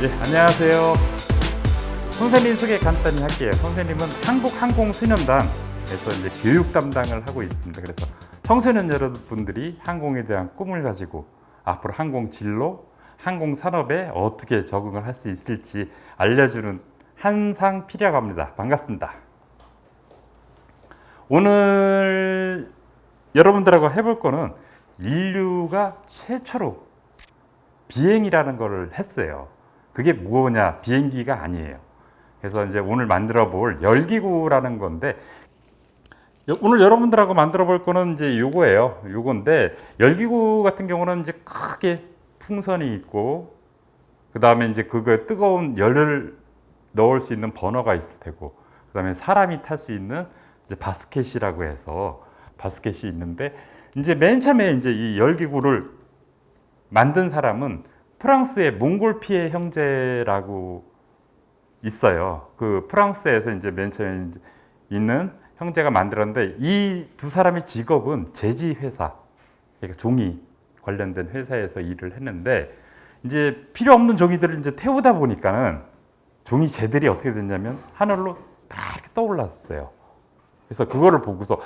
네, 안녕하세요. 선생님 소개 간단히 할게요. 선생님은 한국항공소년단에서 이제 교육 담당을 하고 있습니다. 그래서 청소년 여러분들이 항공에 대한 꿈을 가지고 앞으로 항공 진로, 항공 산업에 어떻게 적응을 할 수 있을지 알려주는 한상필이라고 합니다. 반갑습니다. 오늘 여러분들하고 해볼 거는 인류가 최초로 비행이라는 거를 했어요. 그게 뭐냐? 비행기가 아니에요. 그래서 이제 오늘 만들어 볼 열기구라는 건데, 오늘 여러분들하고 만들어 볼 거는 이제 요거예요. 요건데, 열기구 같은 경우는 이제 크게 풍선이 있고, 그 다음에 이제 그거에 뜨거운 열을 넣을 수 있는 버너가 있을 테고, 그 다음에 사람이 탈 수 있는 이제 바스켓이라고 해서 바스켓이 있는데, 이제 맨 처음에 이제 이 열기구를 만든 사람은 프랑스의 몽골피에 형제라고 있어요. 그 프랑스에서 이제 맨 처음에 있는 형제가 만들었는데, 이 두 사람의 직업은 제지 회사, 그러니까 종이 관련된 회사에서 일을 했는데, 이제 필요 없는 종이들을 이제 태우다 보니까는 종이 재들이 어떻게 됐냐면 하늘로 다 이렇게 떠올랐어요. 그래서 그거를 보고서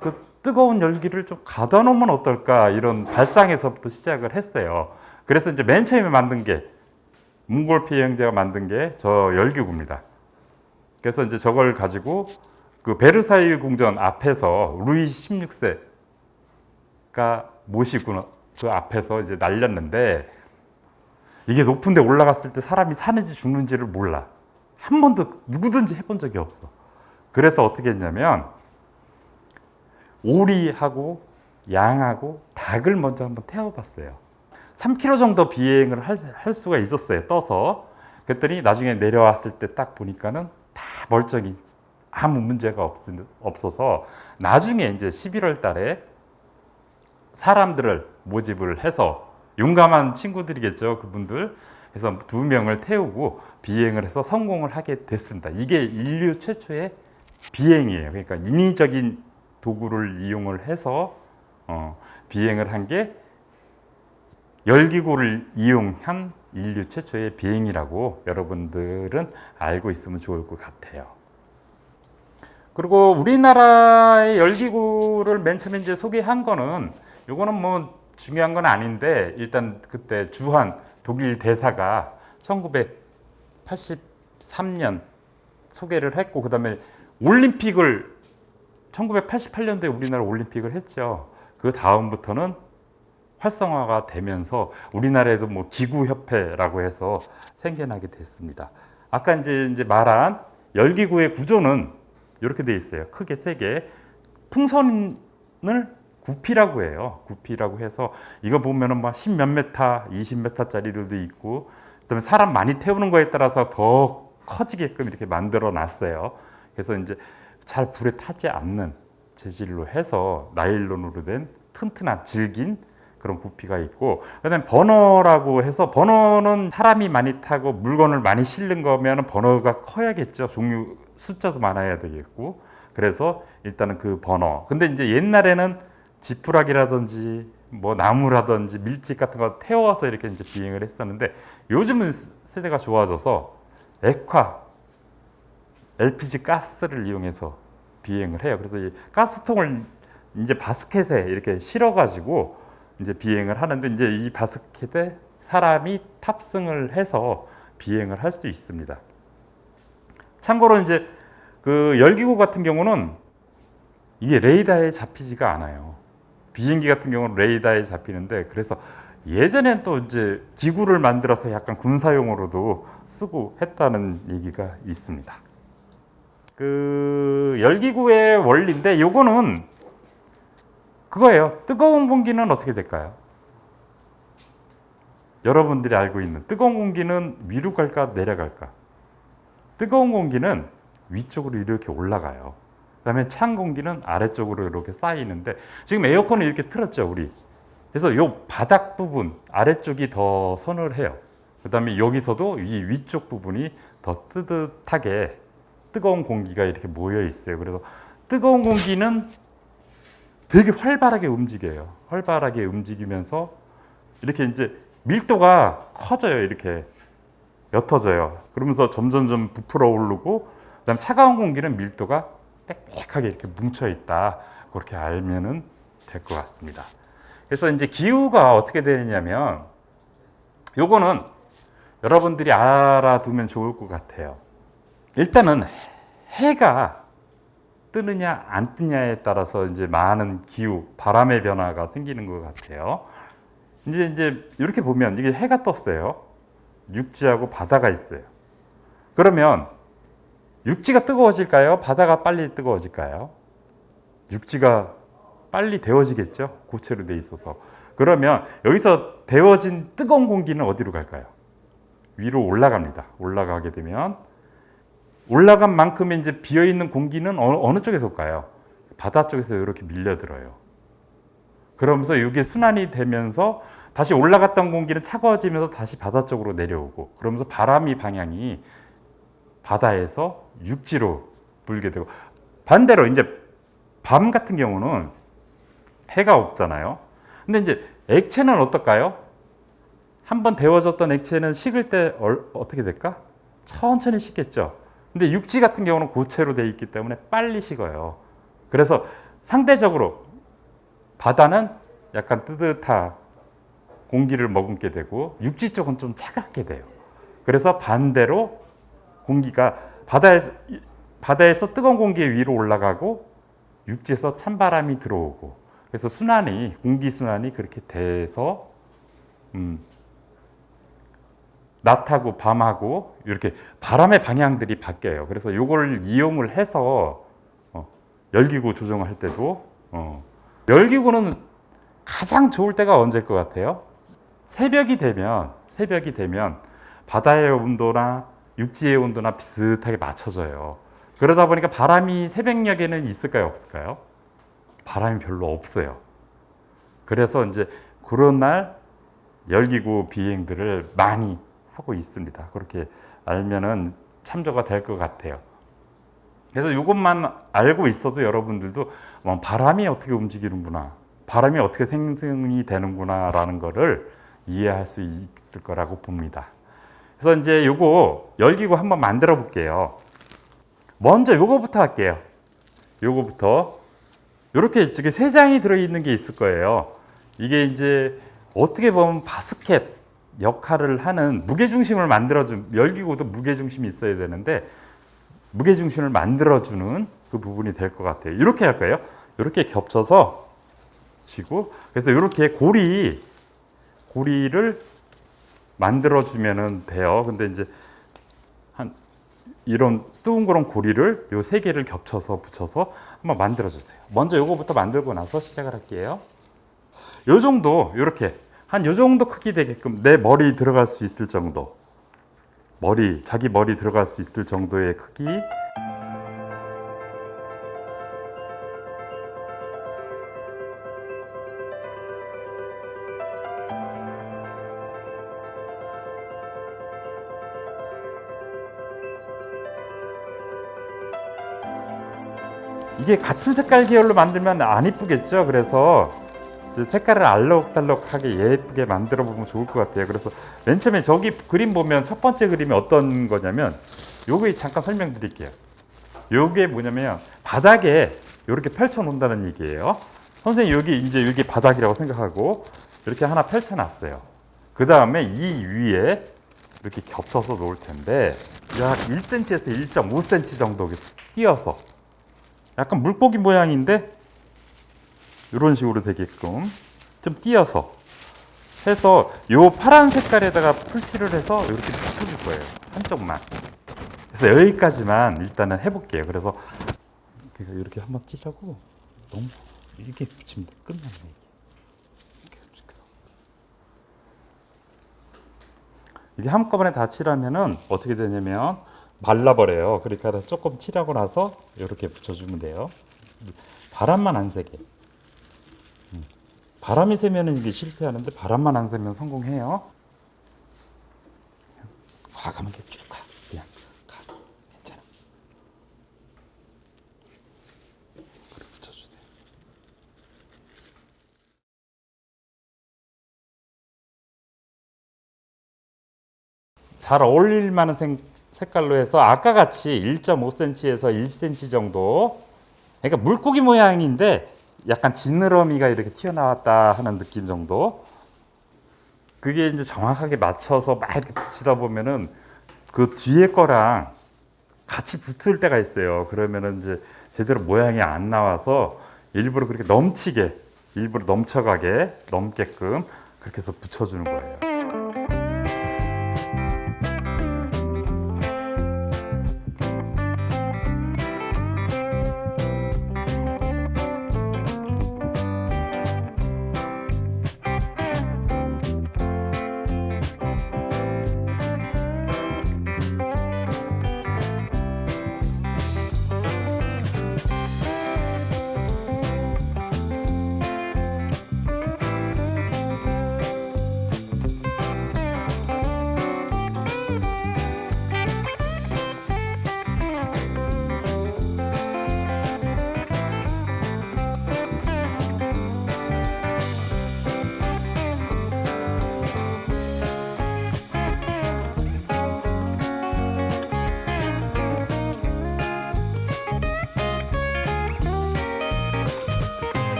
그 뜨거운 열기를 좀 가둬 놓으면 어떨까, 이런 발상에서부터 시작을 했어요. 그래서 이제 맨 처음에 만든 게, 몽골피에 형제가 만든 게 저 열기구입니다. 그래서 이제 저걸 가지고 그 베르사유 궁전 앞에서 루이 16세가 모시고 그 앞에서 이제 날렸는데, 이게 높은 데 올라갔을 때 사람이 사는지 죽는지를 몰라. 한 번도 누구든지 해본 적이 없어. 그래서 어떻게 했냐면 오리하고 양하고 닭을 먼저 한번 태워봤어요. 3km 정도 비행을 할 수가 있었어요, 떠서. 그랬더니 나중에 내려왔을 때 딱 보니까는 다 멀쩡히 아무 문제가 없어서, 나중에 이제 11월 달에 사람들을 모집을 해서, 용감한 친구들이겠죠, 그분들. 그래서 2명을 태우고 비행을 해서 성공을 하게 됐습니다. 이게 인류 최초의 비행이에요. 그러니까 인위적인 도구를 이용을 해서 비행을 한 게 열기구를 이용한 인류 최초의 비행이라고 여러분들은 알고 있으면 좋을 것 같아요. 그리고 우리나라의 열기구를 맨 처음에 이제 소개한 거는, 요거는 뭐 중요한 건 아닌데, 일단 그때 주한 독일 대사가 1983년 소개를 했고, 그 다음에 올림픽을 1988년도에 우리나라 올림픽을 했죠. 그 다음부터는 활성화가 되면서 우리나라에도 뭐 기구협회라고 해서 생겨나게 됐습니다. 아까 이제 말한 열기구의 구조는 이렇게 돼 있어요. 크게 3개. 풍선을 구피라고 해요. 구피라고 해서 이거 보면은 막 10몇 메타, 20m짜리들도 있고, 그다음에 사람 많이 태우는 거에 따라서 더 커지게끔 이렇게 만들어 놨어요. 그래서 이제 잘 불에 타지 않는 재질로 해서 나일론으로 된 튼튼한 질긴 그런 구피가 있고, 그다음에 버너라고 해서, 버너는 사람이 많이 타고 물건을 많이 실는 거면 버너가 커야겠죠. 종류 숫자도 많아야 되겠고. 그래서 일단은 그 버너. 근데 이제 옛날에는 지푸라기라든지 뭐 나무라든지 밀집 같은 거 태워서 이렇게 이제 비행을 했었는데, 요즘은 세대가 좋아져서 액화, LPG 가스를 이용해서 비행을 해요. 그래서 이 가스통을 이제 바스켓에 이렇게 실어가지고 이제 비행을 하는데, 이제 이 바스켓에 사람이 탑승을 해서 비행을 할 수 있습니다. 참고로 이제 그 열기구 같은 경우는 이게 레이더에 잡히지가 않아요. 비행기 같은 경우는 레이더에 잡히는데, 그래서 예전엔 또 이제 기구를 만들어서 약간 군사용으로도 쓰고 했다는 얘기가 있습니다. 그 열기구의 원리인데, 요거는 그거예요. 뜨거운 공기는 어떻게 될까요? 여러분들이 알고 있는 뜨거운 공기는 위로 갈까 내려갈까? 뜨거운 공기는 위쪽으로 이렇게 올라가요. 그다음에 찬 공기는 아래쪽으로 이렇게 쌓이는데, 지금 에어컨을 이렇게 틀었죠, 우리. 그래서 이 바닥 부분 아래쪽이 더 서늘해요. 그다음에 여기서도 이 위쪽 부분이 더 뜨뜻하게 뜨거운 공기가 이렇게 모여 있어요. 그래서 뜨거운 공기는 되게 활발하게 움직여요. 활발하게 움직이면서 이렇게 이제 밀도가 커져요. 이렇게 옅어져요. 그러면서 점점점 부풀어 오르고, 그다음 차가운 공기는 밀도가 빽빽하게 이렇게 뭉쳐 있다. 그렇게 알면은 될 것 같습니다. 그래서 이제 기후가 어떻게 되느냐면, 요거는 여러분들이 알아두면 좋을 것 같아요. 일단은 해가 뜨느냐 안 뜨냐에 따라서 이제 많은 기후, 바람의 변화가 생기는 것 같아요. 이제 이렇게 보면 이게 해가 떴어요. 육지하고 바다가 있어요. 그러면 육지가 뜨거워질까요? 바다가 빨리 뜨거워질까요? 육지가 빨리 데워지겠죠? 고체로 돼 있어서. 그러면 여기서 데워진 뜨거운 공기는 어디로 갈까요? 위로 올라갑니다. 올라가게 되면 올라간 만큼의 이제 비어 있는 공기는 어느 쪽에서 올까요? 바다 쪽에서 이렇게 밀려들어요. 그러면서 이게 순환이 되면서 다시 올라갔던 공기는 차가워지면서 다시 바다 쪽으로 내려오고, 그러면서 바람이 방향이 바다에서 육지로 불게 되고, 반대로 이제 밤 같은 경우는 해가 없잖아요. 근데 이제 액체는 어떨까요? 한번 데워졌던 액체는 식을 때 어떻게 될까? 천천히 식겠죠. 근데 육지 같은 경우는 고체로 되어 있기 때문에 빨리 식어요. 그래서 상대적으로 바다는 약간 뜨뜻한 공기를 머금게 되고, 육지 쪽은 좀 차갑게 돼요. 그래서 반대로 공기가 바다에서 뜨거운 공기 위로 올라가고 육지에서 찬바람이 들어오고, 그래서 순환이, 공기 순환이 그렇게 돼서 낮하고 밤하고 이렇게 바람의 방향들이 바뀌어요. 그래서 이걸 이용을 해서 열기구 조정할 때도, 열기구는 가장 좋을 때가 언제일 것 같아요? 새벽이 되면 바다의 온도나 육지의 온도나 비슷하게 맞춰져요. 그러다 보니까 바람이 새벽녘에는 있을까요, 없을까요? 바람이 별로 없어요. 그래서 이제 그런 날 열기구 비행들을 많이 하고 있습니다. 그렇게 알면은 참조가 될 것 같아요. 그래서 이것만 알고 있어도 여러분들도 바람이 어떻게 움직이는구나, 바람이 어떻게 생성이 되는구나라는 거를 이해할 수 있을 거라고 봅니다. 그래서 이제 요거 열기구 한번 만들어 볼게요. 먼저 요거부터 할게요. 요거부터 이렇게 세 장이 들어 있는 게 있을 거예요. 이게 이제 어떻게 보면 바스켓 역할을 하는, 무게중심을 만들어준, 열기구도 무게중심이 있어야 되는데 무게중심을 만들어주는 그 부분이 될 것 같아요. 이렇게 할 거예요. 이렇게 겹쳐서 쥐고, 그래서 이렇게 고리를 만들어주면 돼요. 근데 이제 이런 둥그런 고리를 요 세 개를 겹쳐서 붙여서 한번 만들어주세요. 먼저 요거부터 만들고 나서 시작을 할게요. 요 정도, 요렇게 한 요 정도 크기 되게끔, 내 머리 들어갈 수 있을 정도, 자기 머리 들어갈 수 있을 정도의 크기. 이게 같은 색깔 계열로 만들면 안 이쁘겠죠. 그래서 색깔을 알록달록하게 예쁘게 만들어 보면 좋을 것 같아요. 그래서 맨 처음에 저기 그림 보면 첫 번째 그림이 어떤 거냐면, 요거 잠깐 설명드릴게요. 요게 뭐냐면 바닥에 이렇게 펼쳐 놓는다는 얘기예요. 선생님 여기 바닥이라고 생각하고 이렇게 하나 펼쳐 놨어요. 그 다음에 이 위에 이렇게 겹쳐서 놓을 텐데, 약 1cm에서 1.5cm 정도 띄어서, 약간 물고기 모양인데 이런 식으로 되게끔 좀 띄어서 해서 요 파란 색깔에다가 풀칠을 해서 이렇게 붙여줄 거예요. 한쪽만. 그래서 여기까지만 일단은 해볼게요. 그래서 이렇게 한번 찌르고, 너무 이렇게 붙이면 끝나네. 이게 한꺼번에 다 칠하면은 어떻게 되냐면 말라버려요. 그러니까 조금 칠하고 나서 이렇게 붙여주면 돼요. 바람만 안 세게. 바람이 세면은 이게 실패하는데 바람만 안 세면 성공해요. 과감하게 쭉 가. 그냥 가. 괜찮아. 그리고 붙여주세요. 잘 어울릴 만한 색깔로 해서 아까 같이 1.5cm에서 1cm 정도, 그러니까 물고기 모양인데 약간 지느러미가 이렇게 튀어나왔다 하는 느낌 정도. 그게 이제 정확하게 맞춰서 막 이렇게 붙이다 보면은 그 뒤에 거랑 같이 붙을 때가 있어요. 그러면은 이제 제대로 모양이 안 나와서 일부러 그렇게 넘치게, 일부러 넘쳐가게, 넘게끔 그렇게 해서 붙여주는 거예요.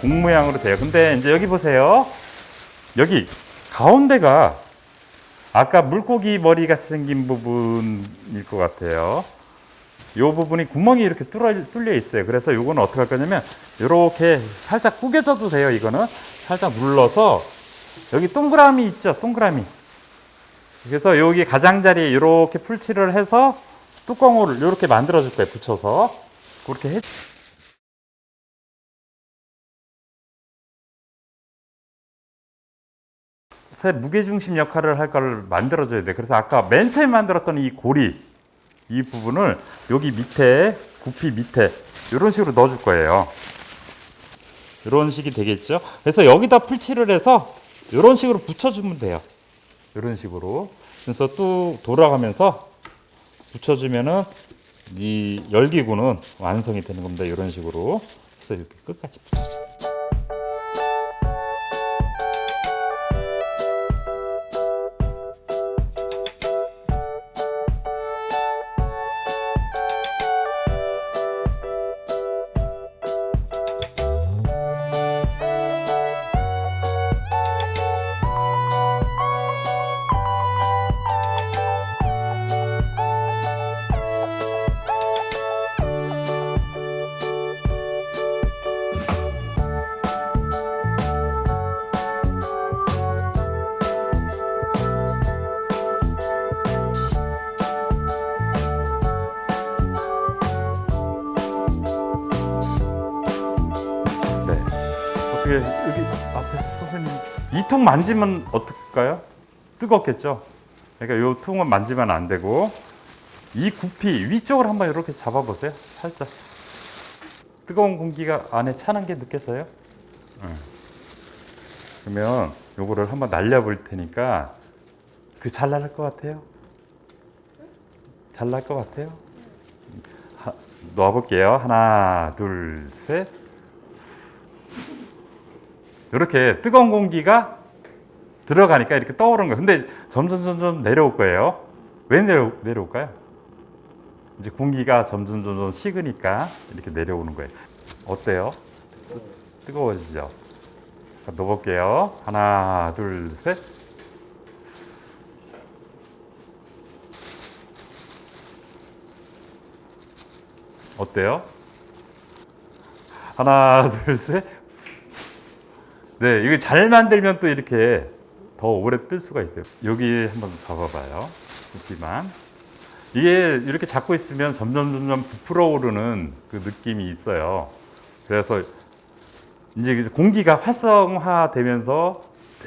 공 모양으로 돼요. 근데 이제 여기 보세요. 여기 가운데가 아까 물고기 머리 같이 생긴 부분일 것 같아요. 이 부분이 구멍이 이렇게 뚫려 있어요. 그래서 이거는 어떻게 할 거냐면 이렇게 살짝 구겨져도 돼요. 이거는 살짝 눌러서 여기 동그라미 있죠. 동그라미. 그래서 여기 가장자리에 이렇게 풀칠을 해서 뚜껑을 이렇게 만들어 줄 거예요. 붙여서 그렇게 해. 새 무게중심 역할을 할 걸 만들어줘야 돼. 그래서 아까 맨 처음에 만들었던 이 고리, 이 부분을 여기 밑에, 구피 밑에 이런 식으로 넣어줄 거예요. 이런 식이 되겠죠. 그래서 여기다 풀칠을 해서 이런 식으로 붙여주면 돼요. 이런 식으로. 그래서 또 돌아가면서 붙여주면은 이 열기구는 완성이 되는 겁니다. 이런 식으로. 그래서 이렇게 끝까지 붙여줘. 어떻게 여기 앞에 선생님 이 통 만지면 어떨까요? 뜨겁겠죠? 그러니까 이 통은 만지면 안 되고 이 구피 위쪽을 한번 이렇게 잡아보세요. 살짝 뜨거운 공기가 안에 차는 게 느껴져요? 그러면 요거를 한번 날려볼 테니까 그 잘 나갈 것 같아요? 잘 날 것 같아요? 놓아볼게요. 하나, 둘, 셋. 이렇게 뜨거운 공기가 들어가니까 이렇게 떠오르는 거예요. 근데 점점 내려올 거예요. 왜 내려올까요? 이제 공기가 점점 식으니까 이렇게 내려오는 거예요. 어때요? 뜨거워지죠? 넣어볼게요. 하나, 둘, 셋. 어때요? 하나, 둘, 셋. 네, 이거 잘 만들면 또 이렇게 더 오래 뜰 수가 있어요. 여기 한번 잡아봐요. 굵기만. 이게 이렇게 잡고 있으면 점점 부풀어 오르는 그 느낌이 있어요. 그래서 이제 공기가 활성화되면서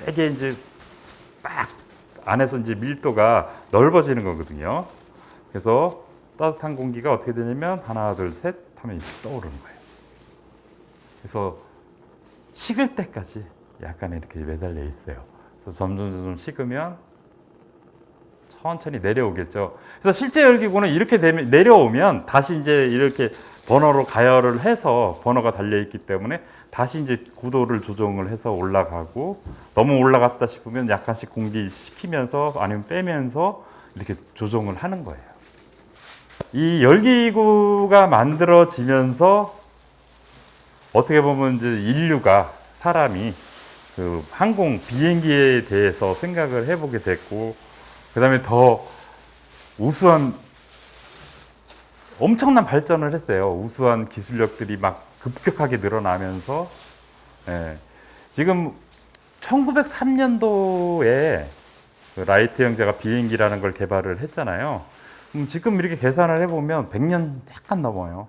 되게 이제 막 안에서 이제 밀도가 넓어지는 거거든요. 그래서 따뜻한 공기가 어떻게 되냐면 하나, 둘, 셋 하면 이렇게 떠오르는 거예요. 그래서 식을 때까지 약간 이렇게 매달려 있어요. 그래서 점점 식으면 천천히 내려오겠죠. 그래서 실제 열기구는 이렇게 되면 내려오면 다시 이제 이렇게 버너로 가열을 해서 버너가 달려 있기 때문에 다시 이제 고도를 조정을 해서 올라가고, 너무 올라갔다 싶으면 약간씩 공기시키면서 아니면 빼면서 이렇게 조정을 하는 거예요. 이 열기구가 만들어지면서 어떻게 보면 이제 인류가, 사람이 그 항공 비행기에 대해서 생각을 해보게 됐고, 그 다음에 더 우수한, 엄청난 발전을 했어요. 우수한 기술력들이 막 급격하게 늘어나면서, 예. 지금 1903년도에 그 라이트 형제가 비행기라는 걸 개발을 했잖아요. 지금 이렇게 계산을 해보면 100년 약간 넘어요.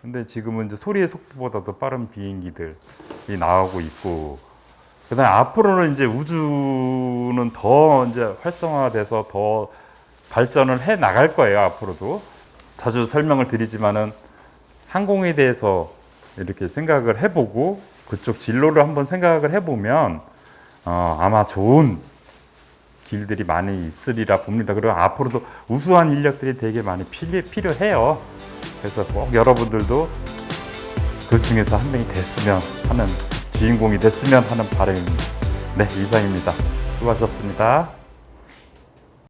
근데 지금은 이제 소리의 속도보다도 빠른 비행기들이 나오고 있고, 그 다음에 앞으로는 이제 우주는 더 이제 활성화돼서 더 발전을 해 나갈 거예요, 앞으로도. 자주 설명을 드리지만은 항공에 대해서 이렇게 생각을 해보고 그쪽 진로를 한번 생각을 해보면 아마 좋은 길들이 많이 있으리라 봅니다. 그리고 앞으로도 우수한 인력들이 되게 많이 필요해요. 그래서 꼭 여러분들도 그 중에서 한 명이 됐으면 하는, 주인공이 됐으면 하는 바람입니다. 네, 이상입니다. 수고하셨습니다.